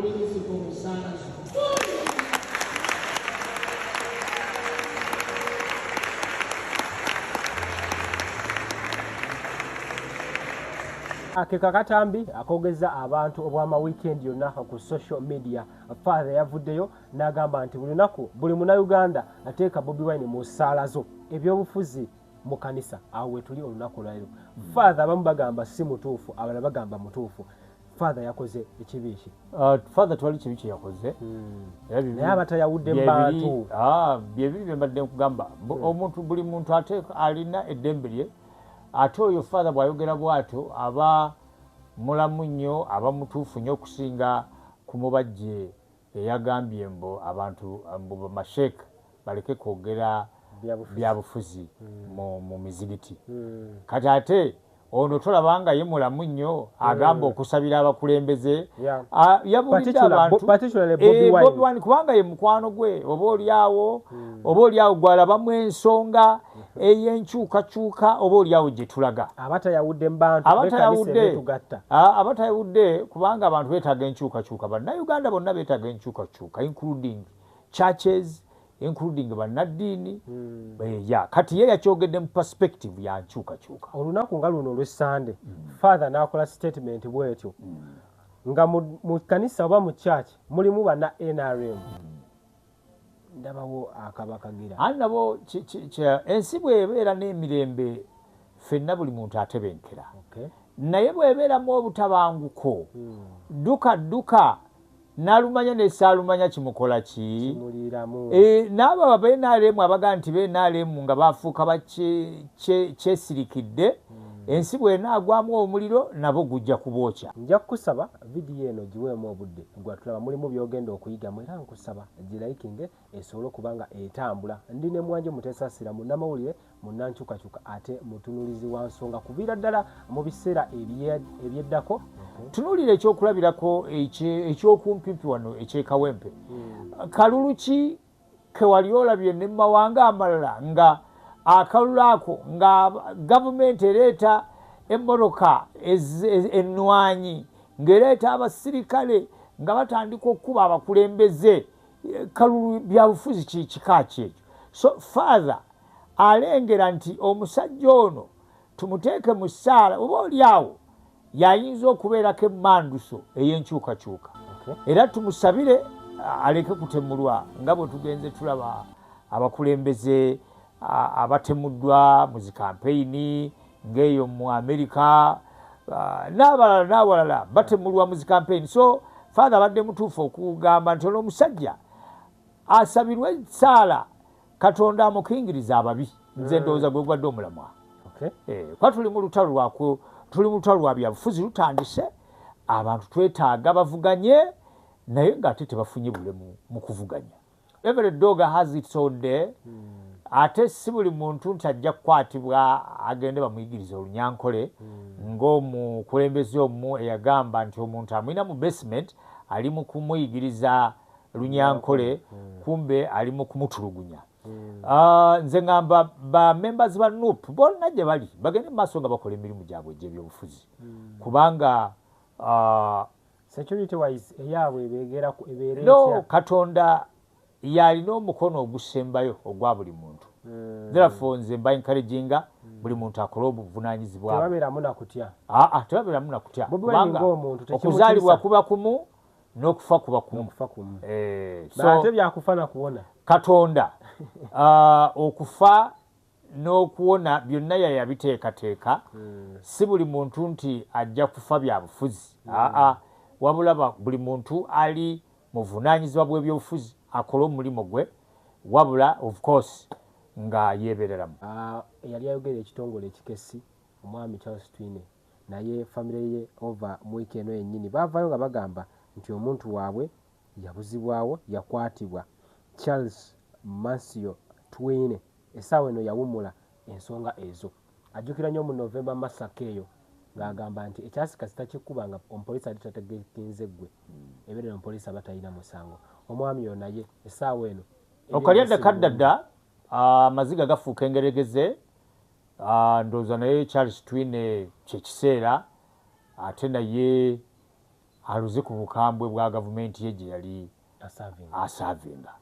bulirizi bw'omusaalazo. Akeka katambi akogeza abantu obwama weekend yonna ku social media. Father yavuddeyo n'agamba nti buli lunaku buli Munnayuganda ateeka Bobi Wine mu ssaalazo. Ebyobufuzi mu kanisa awo wetuli olunaku lwaleero. Father abamu bagamba si mutuufu, abalala bagamba mutuufu. Father yakoze ekibi ki? Father twali kibi kye yakoze. Naye abatayawudde mu bantu. Byebiri bye mbadde nkugamba. Omuntu buli muntu ateeka alina eddembe lye. Ate oyo Father bw'ayogera bw'atyo aba mulamu nnyo, aba mutuufu nnyo okusinga ku mubajje eyagambye mbu abantu mbu bamasheke baleke kwogera byabufuzi mu mizibiti. Kati ate ono tolabanga ye mulamu nnyo agamba okusabira abakulembeze. Yabulidde abantu Bobi Wine kubanga ye mukwano gwe oba oliawo gwalabamu ensonga ey'enkyukakyuka oba oliawo gye tulaga. Abatayawudde mu bantu abatayawudde kubanga abantu beetaaga enkyukakyuka. Bannayuganda bonna beetaaga enkyukakyuka including churches, including bannaddiini. Kati ye yakyogedde mu perspective ya nkyukakyuka. Olunaku nga luno olw'Essande Father n'akola statement bw'etyo nga mu kanisa oba mu church mulimu banna NRM. Ndabawo akabakagira nabo ensi bw'ebeera n'emirembe ffenna buli muntu atebenkera. Naye bw'ebeeramu obutabanguko dduka n'alumanya n'essaalumanya kimukola ki? N'abo abenaalemu abaga nti benaalemu nga bafuuka kyesirikidde ensi bw'enaagwamu omuliro nabo gujja kubookya. Nja kukusaba vidiyo eno giweemu obudde gwatulaba mulimu byogenda okuyigamu era nkusaba girayikinge esobole okubanga etambula. Ndi ne Mwanje Muteesasira munnamawulire munnankyukakyuka ate mutunulizi wa nsonga kuviira ddala mu biseera ebyeddako. Tunuulira ekyokulabirako ekyokumpipi wano ekyekawempe. Kalulu ki ke wali olabye ne mawanga amalala nga akalulu ako nga gavumenti ereeta emmotoka ennwanyi ng'ereeta abasirikale nga batandika okukuba abakulembeze. Kalulu byabufuzi kika ki ekyo? So Father alengera nti omusajja ono tumuteeke mu ssaala oba oliawo yayinza okubeerako emmanduso ey'enkyukakyuka. Era tumusabire aleke kutemulwa nga bwe tugenze tulaba abakulembeze abatemuddwa mu zikampeyini ng'eyo mu Amerika n'abalala batemulwa mu zikampeyini. So Father abadde mutuufu okugamba nti ono omusajja asabirwe essaala Katonda amukingiriza ababi. Nze ndowooza gwe gwadde omulamwa. Kuba tuli mu lutalo lwa byabufuzi lutandise, abantu twetaaga bavuganye naye ng'ate tebafunye bulemu mu kuvuganya. Every dog has its own day. Ate si buli muntu nti ajja kukwatibwa agende bamuyigiriza olunyankole ng'omukulembeze omu eyagamba nti omuntu amwina mu basement ali mu kumuyigiriza lunyankole kumbe ali mu kumutulugunya. Nze ngamba ba members ba NUP bonna gye bali bagende mu maaso nga bakola emirimu gyabwe egy'ebyobufuzi kubanga security wise eyaabwe ebeegera no Katonda yalina omukono ogusembayo ogwa buli muntu. Therefore nze mba encouraginga buli muntu akola obuvunaanyizibwa. Tebabeeramu na kutya. Tebabeeramu na kutya kubanga okuzaalibwa kuba kumu n'okufa kuba kumu. Ate byakufa na kuwona. Katonda okufa n'okuwona byonna yabiteekateeka. Si buli muntu nti ajja kufa byabufuzi. Wabula buli muntu ali mu buvunaanyizibwa bw'ebyobufuzi akola omulimu gwe wabula of course nga yeebereramu. Yali ayogera ekitongole ekikessi omwami Charles Twine naye famire ye over mu wiiki eno yennyini baavaayo nga bagamba nti omuntu waabwe yabuzibwawo yakwatibwa. Charles Mansio Twine essaawa eno yawummula ensonga ezo. Ajjukira nnyo mu November massacre eyo ng'agamba nti ekyasikasi takikuba nga omupoliisi ali tategekinze ggwe ebeerera omupoliisi aba talina musango. Omwami yo naye essaawa eno okalyadde kaddadda amaziga gafuuka engeregeze. Ndowooza naye Charles Twine kyekiseera ate naye aluze ku bukambwe bwa gavumenti ye gye yali asavinga.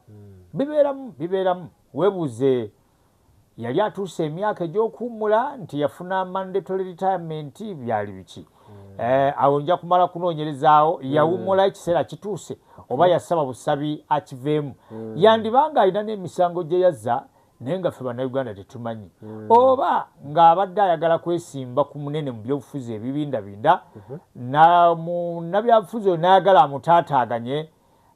Bibeeramu weebuuze yali atuuse emyaka egy'okuwummula nti yafuna mandatory retirement byali biki. Awo nja kumala kunoonyerezaawo yawummula ekiseera kituuse oba yasaba busabi akiveemu. Yandibanga alina n'emisango gye yazza naye nga ffe bannayuganda tetumanyi, oba ng'abadde ayagala kwesimba ku munene mu byobufuzi ebibindabinda na munnabyabufuzi oyo n'ayagala amutaataaganye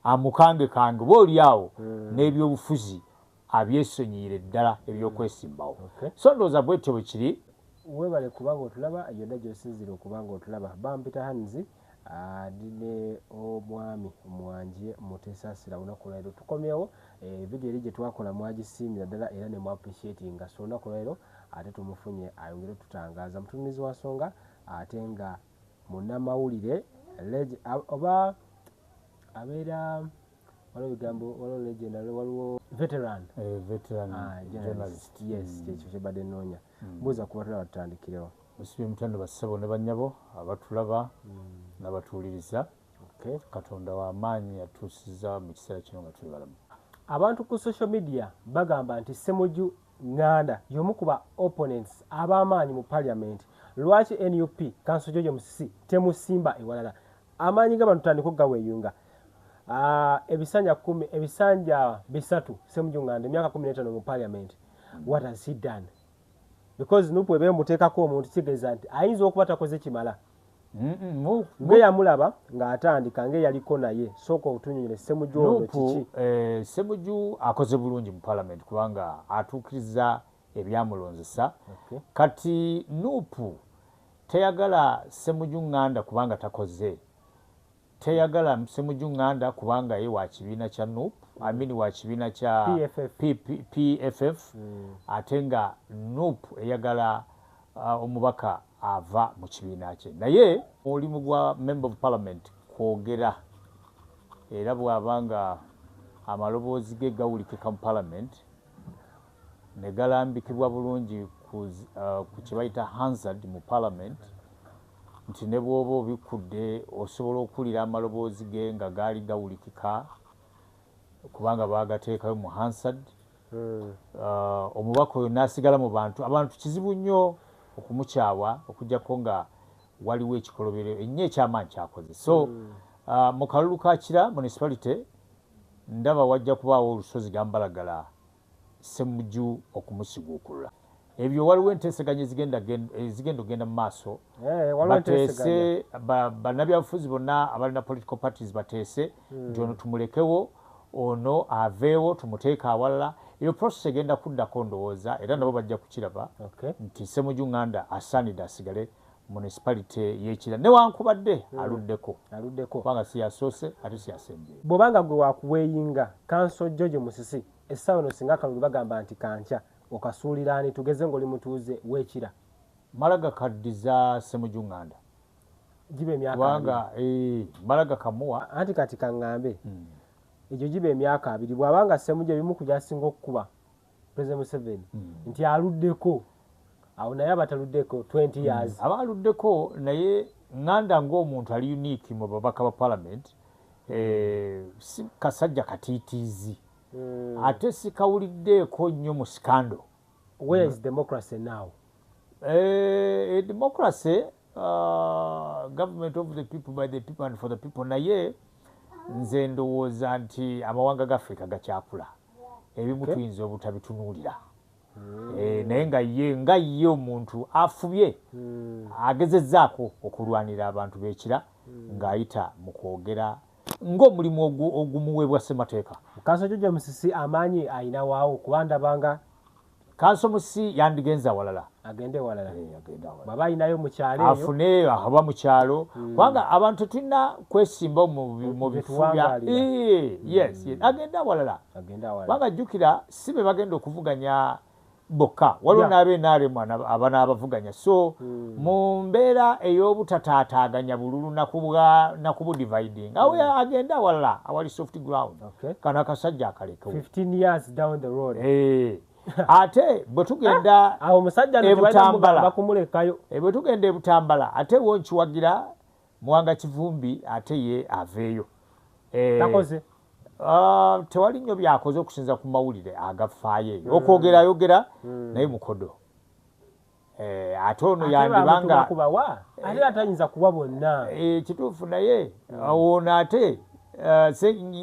amukangekange oba oliawo n'ebyobufuzi abyesonyiire ddala ebyokwesimbawo. So ndowooza bwetyo bwe kiri. Weebale kubanga otulaba yonna gy'osinzira okubanga otulaba. Bampita Hanzi ne omwami Mwanje Muteesasira olunaku lwaleero tukomyewo. Vidiyo eri gye twakola mwagisiimira ddala era ne mu appreciatinga. So olunaku lwaleero ate tumufunye ayongere tutangaaza mutunuzi wa nsonga ate nga munnamawulire oba abeera waliwo bigambo waliwo legend waliwo veteran journalist. Yes, kyekyo kyebadde nnoonya. Mbuuza kuba tulaba tutandikirewo. Musibye mutanda bassebo ne bannyabo abatulaba n'abatuwuliriza. Katonda w'amaanyi yatuusiza mu kiseera kino nga tuli balamu. Abantu ku social media bagamba nti Ssemujju Nganda y'omu ku ba opponents ab'amaanyi mu parliament. Lwaki NUP Council George Musisi temusimba ewalala? Amaanyi g'abantu tutandika okugaweeyunga. Ebisanja 10 ebisanja 3 Ssemujju Nganda emyaka 15 mu parliament. What has he done? Because nupu ebe muteekako omuntu kitegeeza nti ayinza okuba takoze kimala. Nge yamulaba ng'atandika nge yaliko naye sooka otunyonyole Ssemujju ono kiki? Ssemujju akoze bulungi mu parliament kubanga atuukiriza ebyamulonzesa. Kati nupu teyagala Ssemujju Nganda kubanga takoze. Teyagala Ssemujju Nganda kubanga ye wa kibiina kya NUP, wa kibiina kya PFF, ate nga NUP eyagala omubaka ava mu kibiina kye. Naye omulimu gwa member of parliament kwogera era bw'abanga amaloboozi ge gawulikika mu parliament ne galambikibwa bulungi ku kye bayita Hansard mu parliament, nti ne bw'oba obikudde osobola okuwulira amaloboozi ge nga gaali gawulikika kubanga baagateekayo mu Hansard. Omubaka oyo n'asigala mu abantu kizibu nnyo okumukyawa okuggyako nga waliwo ekikolobero ennyo ekyamaanyi kyakoze. So mu kalulu ka Kira municipality ndaba wajja kubaawo olusozi Gambalagala Ssemujju okumusiguukulula. Ebyo waliwo enteeseganya ezigenda ogenda mu maaso. Bateese bannabyabufuzi bonna abalina political parties bateese nti ono tumulekewo, ono aveewo tumuteeka awalala. Eyo process egenda kuddako ndowooza era nabo bajja kukiraba nti Ssemujju Nganda asaanidde asigale municipality y'Ekira newankubadde aluddeko kubanga si yasoose ate si yasembyeyo. Bw'obanga gwe wakuweeyinga Council George Musisi essaawa eno singa akalulu bagamba nti kankya okasuulira ani tugeze ng'oli mutuuze w'Ekira? Malaga kaddiza Ssemujju Nganda giba emyaka kubanga Malaga kamuwa anti kati kaŋŋambe egyo giba emyaka 2 bw'abanga Ssemujju ebimu ku gy'asinga okukuba President Museveni nti aluddeko awo naye abataluddeko 20 years. Abaluddeko naye Nganda ng'omuntu ali unique mu babaka ba parliament, si kasajja katiitiizi ate sikawuliddeeko nnyo mu scandal. Where is democracy now? Democracy, government of the people, by the people and for the people. Naye nze ndowooza nti amawanga ga Africa gakyakula ebimu tuyinza obutabitunuulira. Naye nga ye omuntu afubye agezezzaako okulwanira abantu b'Ekira ng'ayita mu kwogera ng'omulimu ogumuweebwa ssemateeka. Council George Musisi amaanyi ayina waawo kuba ndabanga Council Musisi yandigenza awalala. Agende walala. Baba ayinayo mu kyalo afune aba mu kyalo kubanga abantu tulina kwesimba mu bifubya. Yes, agenda awalala. Kubanga jjukira si be bagenda okuvuganya bokka waliwo n'ab'NRM abanabavuganya. So mu mbeera ey'obutataataaganya bululu nakubu dividing awo agenda awalala awali soft ground. Kano akasajja akalekawo 15 years down the road. Ate bwe tugenda awo musajja Ebutambala bakumulekayo bwe tugenda Ebutambala ate wo nkiwagira Muwanga Kivumbi ate ye aveeyo. Takoze Tewali nnyo byakoze okusinza ku mawulire agafaayo eyo okwogera ayogera naye mukodo. Ate ono yandibanga ate atayinza kuwa bonna kituufu naye ono ate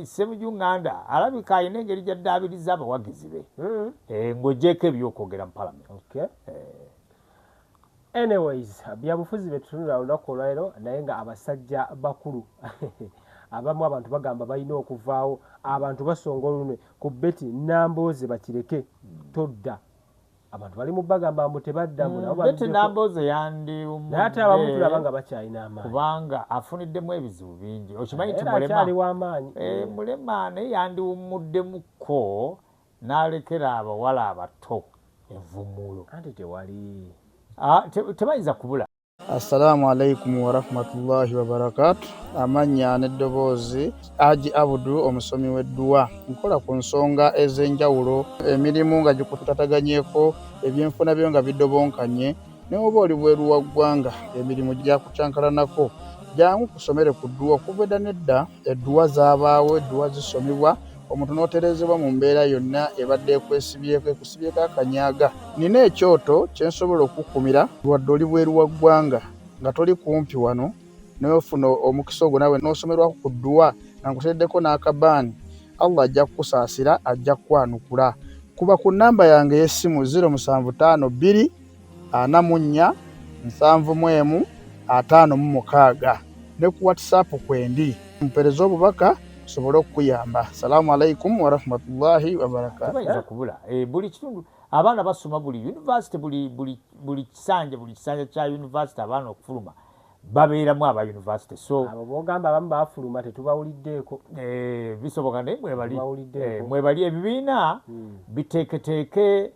Ssemujunganda alabika alina engeri gy'addaabiriza abawagizi be ng'oggyeko ebyokwogera mu palamenti. Anyways, byabufuzi betutunula olunaku olwaleero naye nga abasajja bakulu abamu abantu bagamba balina okuvaawo, abantu basonga olunwe ku Betty Nambooze bakireke todda. Abantu bali mu bagamba mbu tebaddamu nabo Betty Nambooze yandiwumudde naye ate abamu tulaba nga bakyalina amaanyi kubanga afuniddemu ebizibu bingi. Okimanyi nti akyali w'amaanyi mulema naye yandiwummuddemuko n'alekera abawala abato envumuulo. anti tewali tebayinza kubula. Assalamu alaikum wa rahmatullahi wa barakatuh. Amanya n'eddoboozi Haji Abudu omusomi w'edduwa. Nkola ku nsonga ez'enjawulo, emirimu nga gikutataganyeko, ebyenfuna byo nga bidobonkanye, ne oba oli bweru wa ggwanga emirimu gyakucankalanako. Jangu kusomere ku dduwa okuva edda n'edda, edduwa zaabaawo, edduwa zisomibwa, omuntu n'oterezebwa mu mbeera yonna ebadde ekwesibyeko ekusibyeko akanyaaga. Nina ekyoto kye nsobola okukumira wadde oli bweru wa ggwanga nga toli kumpi wano n'ofuna omukisa ogwo naawe n'osomerwako ku dduwa nga nkuteddeko n'akabaani, Allah ajja kukusaasira, ajja kukwanukula. Kuba ku nnamba yange y'essimu 075 2 44 715 ne ku WhatsApp kwendi mpereza obubaka sobole okuyamba. Assalamu alaikum wa rahmatullahi wa barakatuh. Tebayinza kubula buli kitundu abaana basoma buli university buli kisanja kya university abaana okufuluma babeeramu aba university. So abo bogamba abamu bafuluma tetubawuliddeeko bisoboka naye mwebali ebibiina biteeketeeke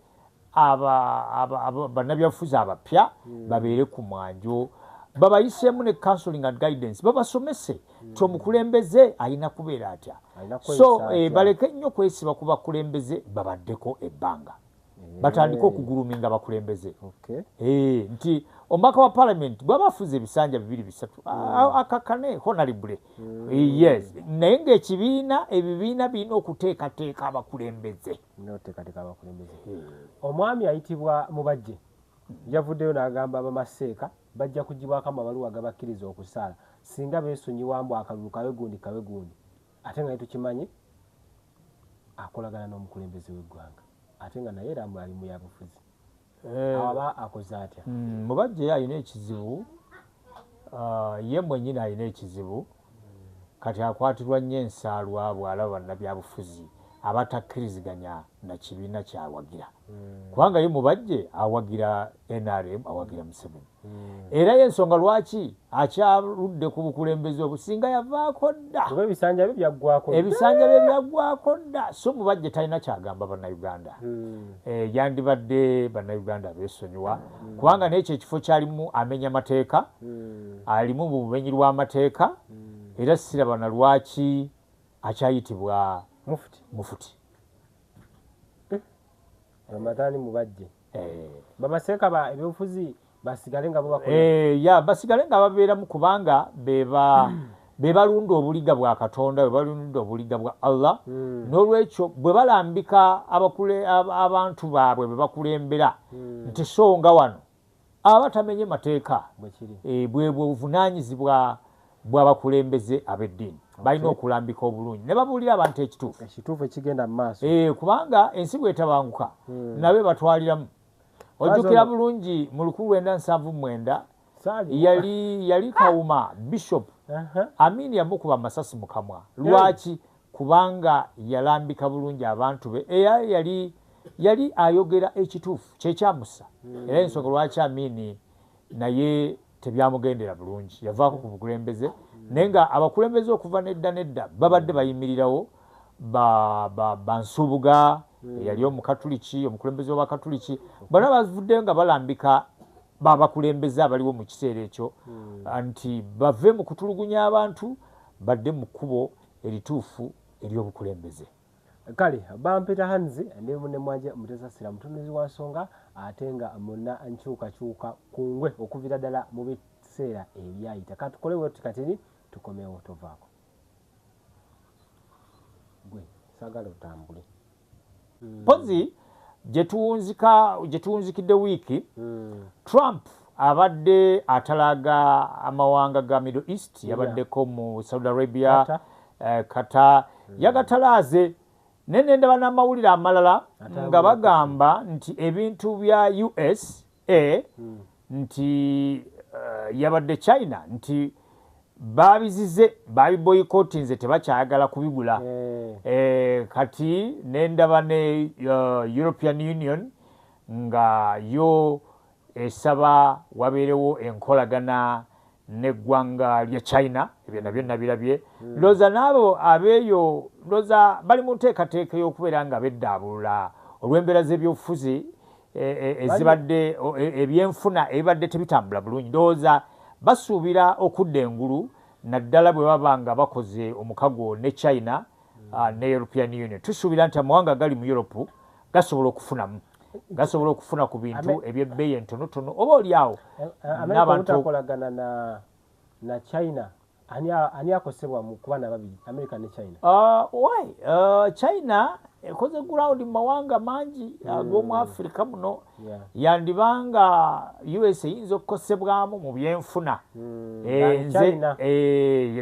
bannabyabufuzi abapya babeere ku mwanjo, babayiseemu ne counseling and guidance, babasomese ti omukulembeze alina kubeera atya. So baleke nnyo kwesiba ku bakulembeze babaddeko ebbanga, batandike okuguluminga bakulembeze. Nti omubaka wa parliament bw'aba afuze ebisanja 2-3 akakane honorable yes, naye ng'ekibiina ebibiina birina okuteekateeka abakulembeze. Omwami ayitibwa Mubajje yavuddeyo n'agamba abamaseeka bajja kugibwako amabaluwa gabakkiriza okusaala singa beesonyiwambu akalulu kawe gundi ate nga tukimanyi akolagana n'omukulembeze w'eggwanga ate nga naye era ali mu yabufuzi aba akoze atya. Mubajje alina ekizibu, ye mwennyini alina ekizibu kati akwatirwa nnyo ensaalwa bw'alaba bannabyabufuzi abatakkiriziganya na kibiina kyawagira kubanga ye Mubajje awagira NRM awagira Museveni era y'ensonga lwaki akyaludde ku bukulembeze obusinga yavaako dda ebisanja bye byaggwako dda. So Mubajje talina kyagamba bannayuganda, yandibadde bannayuganda beesonyiwa kubanga n'ekyo ekifo kyalimu amenya mateeka, alimu mu bumenyi lw'amateeka era siraba na lwaki akyayitibwa mufuti. Ramadhani Mubajje bamaseeka ba ebyobufuzi basigale nga basigale nga babeeramu kubanga bebalunda obuliga bwa Katonda, bebalunda obuliga bwa Allah. N'olwekyo bwe balambika abantu baabwe be bakulembera nti songa wano abatamenye mateeka bwe buvunaanyizibwa bw'abakulembeze ab'eddiini balina okulambika obulungi ne babuulira abantu ekituufu ekigenda mu maaso kubanga ensi bw'etabanguka nabe batwaliramu. Ojjukira bulungi mu 1979 yali Kawuma Bishop Amin yamukuba amasasi mu kamwa. Lwaki? Kubanga yalambika bulungi abantu be yali ayogera ekituufu kyekyamusa era ensonga lwaki Amin naye tebyamugendera bulungi yavaako ku bukulembeze naye nga abakulembeze okuva nedda babadde bayimirirawo Bansubuga yali omukatuliki omukulembeze w'abakatuliki bonna bavuddeyo nga balambika babakulembeze abaliwo mu kiseera ekyo nti bave mu kutulugunya abantu badde mu kkubo erituufu ery'obukulembeze. Kale bampita Hanzi ndi munne mwanje mutesasira mutunuzi wa nsonga ate nga muna nkyukakyuka kungwe okuvira ddala mu biseera ebyayita katukole bwe tukatini tukomewo tovaako gwe sagala otambule pozi gyetuwunzikidde wiiki Trump abadde atalaga amawanga ga Middle East yabaddeko mu Saudi Arabia Qatar yagatalaaze nendaba n'amawulire amalala nga bagamba nti ebintu bya USA nti yabadde China nti babizize babiboyikotinze tebakyayagala kubigula kati nendaba ne European Union nga yo esaba wabeerewo enkolagana neggwanga lya China ebyo nabyo nabirabye ndooza n'abo abeeyo ndooza bali mu nteekateeka y'okubeera nga beddaabulula olw'embeera z'ebyobufuzi ezibadde ebyenfuna ebibadde tebitambula bulungi ndowooza basuubira okudda engulu naddala bwe baba nga bakoze omukago ne China ne European Union tusuubira nti amawanga gali mu Europe gasobola okufuna ku bintu ebyebbeeyi entonotono oba oliawo n'abantukolagana na China ani akosebwa mu kubana babiri America ne China China ekoze ground mu mawanga mangi ag'omu Africa muno yandibanga USA yinza okukosebwamu mu byenfuna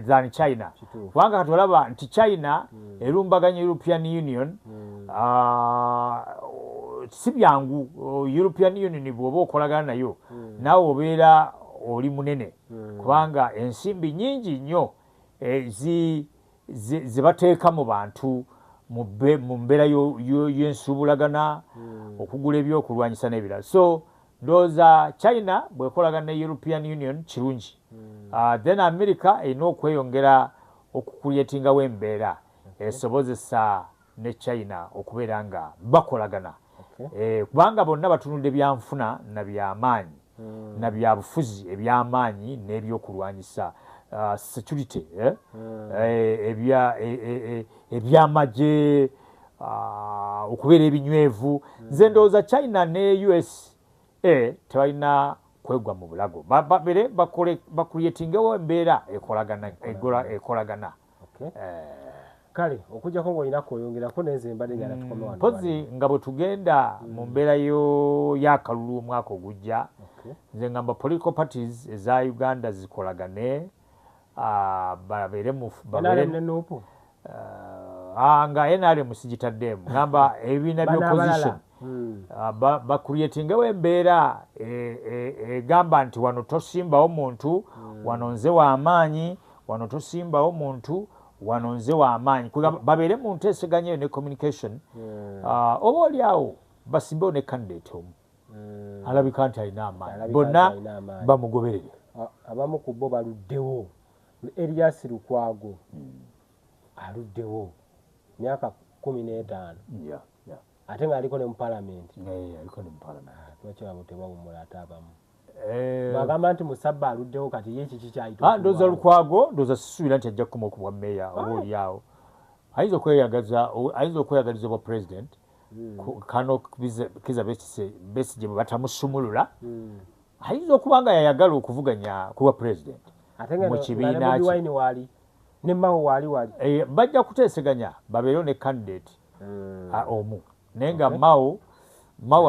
zani China kubanga katolaba nti China erumbaganya European Union si byangu European Union bw'oba okolagana nayo naawe obeera oli munene kubanga ensimbi nyingi nnyo zibateeka mu bantu mu mbeera y'ensuubulagana okugula ebyokulwanyisa n'ebirala so ndowooza China bw'ekolagana ne European Union kirungi then America erina okweyongera okukulyetingawo embeera esobozesa ne China okubeera nga bakolagana kubanga bonna batunudde byanfuna na byamaanyi na byabufuzi ebyamaanyi n'ebyokulwanyisa security ebyamagye okubeera ebinywevu nze ndowooza China ne USA tebalina kwegwa mu bulago babere bakulyetingewo embeera ekolagana kale okujjako ng'olinako oyongerako neze mbadde gala tukome wano mpozi nga bwe tugenda mu mbeera y'akalulu omwaka ogujja nze ngamba political parties eza Uganda zikolagane babeere nga NRM sigitaddeemu ngamba ebibiina by'opposition bakulyetingewo embeera egamba nti wano tosimbawo muntu wano nze w'amaanyi wano tosimbawo muntu wano nze w'amaanyi babeere mu nteeseganya eyo ne communication oba oliawo basimbewo ne candidate omu alabika nti alina amaanyi bonna bamugoberere abamu ku bo baluddewo Elias Lukwago aluddewo myaka 15 ate nga aliko ne mu parliament lwaki abo tebawumula ate abamu bagamba nti Musabba aluddewo kati ye kiki kyayita ndooza Lukwago ndooza sisuubira nti ajja kukoma okubwa meeya oba oliawo ayinza okweyagaliza obwa president Kano Kizza Besigye bwe batamusumulula ayinza okuba nga yayagala okuvuganya kuba president mu kibiina kye ne Mao wali bajja kuteeseganya babeerewo ne candidate omu naye nga Mao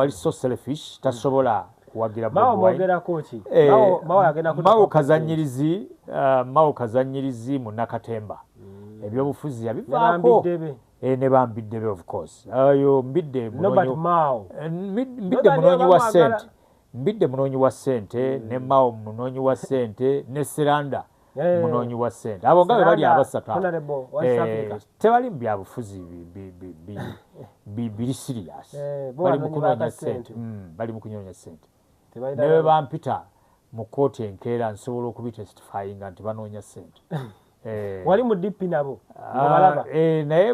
ali so selfish tasobola kuwagira Mao kazanyirizi mu Nakatemba ebyobufuzi yabivaako ne Bambiddebe of course ayo mbidde munoonyi wa ssente ne Mao munoonyi wa ssente ne Seranda munoonyi wa ssente abo nga bwe bali abasatu tebali mu byabufuzi biri serious bali mu kunoonya ssente ne bwe bampita mu kooti enkeera nsobola okubitestifyinga nti banoonya ssente wali mu DP nabo naye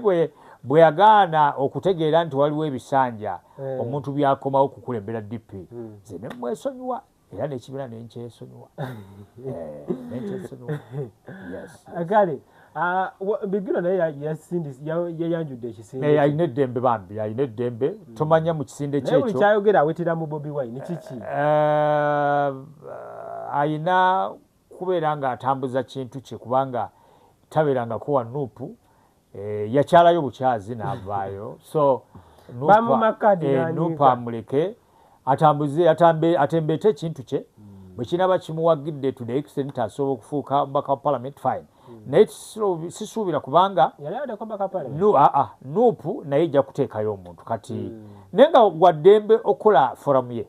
bwe yagaana okutegeera nti waliwo ebisanja omuntu byakomawo okukulembera DP nze ne mwesonyiwa era n'ekibiina nenkyesonyiwa kale Bigiro naye yayanjudde ekisinde alina eddembe bambi alina eddembe tomanya mu kisinde kyekyo naye buli kyayogera awetera mu Bobi Wine kiki ayina kubeera nga atambuza kintu kye kubanga tabeerangako wa Nuupu yakyalayo bukyazi n'avaayo so Nuupu amuleke atambuze atembeete ekintu kye bwe kinaba kimuwagidde to the extent asobola okufuuka mbaka wa parliament fine naye sisuubira kubanga Nuupu naye ejja kuteekayo omuntu kati naye nga waddembe okukola foramu ye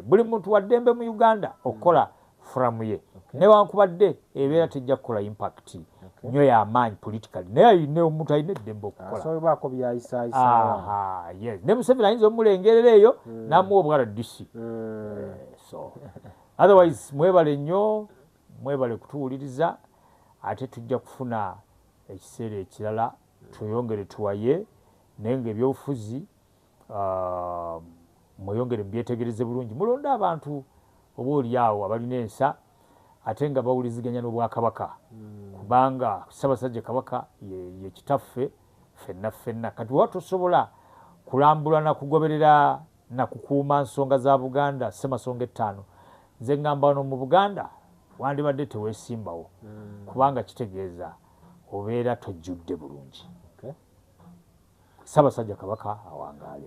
buli muntu waddembe mu Uganda okukola foramu ye newankubadde ebeera tejja kukola impact nnyo y'amaanyi politically naye ayine omuntu alina eddembe okukola ne Museveni ayinza omulengerera eyo n'amuwa obwaladdisi so otherwise mwebale nnyo mwebale kutuwuliriza ate tujja kufuna ekiseera ekirala tweyongere tuwaye naye nga ebyobufuzi mweyongere mubyetegereze bulungi mulonde abantu oba oliawo abalina ensa ate nga bawuliziganya n'Obwakabaka kubanga Ssaabasajja Kabaka ye kitaffe ffenna kati wa tosobola kulambula na kugoberera na kukuuma nsonga za Buganda Ssemasonga 5 nze ngamba wano mu Buganda wandibadde teweesimbawo kubanga kitegeeza obeera tojjudde bulungi Ssaabasajja Kabaka awangaale